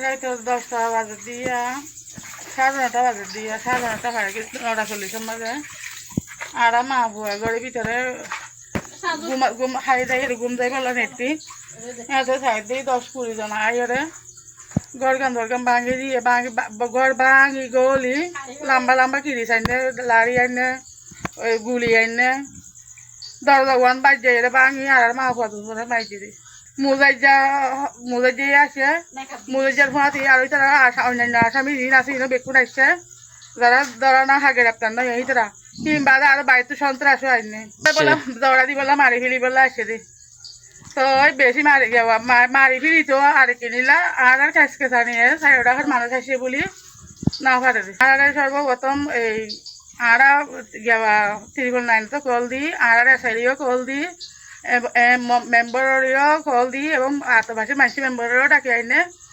রাইতে 10টা বাজে দিয়া 9:30 বাজে দিয়া 9:30 হয় 9:40 মাঝে আর মা বুয়া ঘরের ভিতরে ঘুম খাই যাই ঘুম যাই বললো নেটি এত সাইড দিয়ে 10-20 জন আইরে গরগান দরগান ভাঙি দিয়ে ঘর ভাঙি গলি লম্বা লম্বা কিরিস আইনে লাড়ি আইনে ওই গুলি আইনে দরজা ওয়ান বাজে ভাঙি আর মা বুয়া দুজনে বাইজি দি মুজাইজা আসে মুজাইজার ফোনাতে আর ওই তারা অন্যান্য আসামি আছে বেকুন আসছে যারা ধরা না হাগে রাখতাম না এই তারা কিংবা আর বাড়িতে সন্ত্রাস হয়নি বললাম দৌড়া দি বললাম মারি ফেলি বললে আসে দি তো ওই বেশি মারি ফিরি তো আর কিনিলা আর কাছকে জানিয়ে 4 টাকার মানুষ আসে বলি না পারে আর সর্বপ্রথম এই আরা গেবা 999 তো কল দি আর এসআইও কল দি মেম্বারও কল দি এবং আতবাসী মানসি মেম্বারও ডাকি আইনে